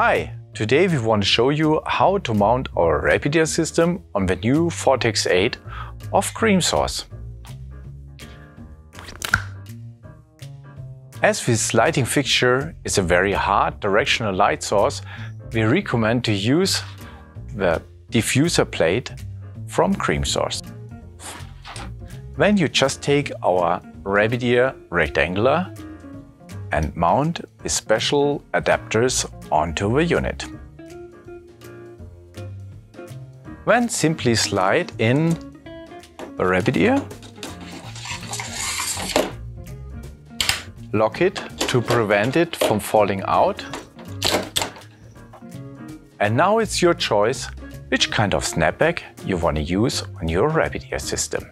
Hi, today we want to show you how to mount our RABBIT-EARS system on the new Vortex8 of Creamsource. As this lighting fixture is a very hard directional light source, we recommend to use the diffuser plate from Creamsource. Then you just take our RABBIT-EARS Rectangular and mount the special adapters onto the unit. Then simply slide in the RABBIT-EARS, lock it to prevent it from falling out, and now it's your choice which kind of SNAPBAG you want to use on your RABBIT-EARS system.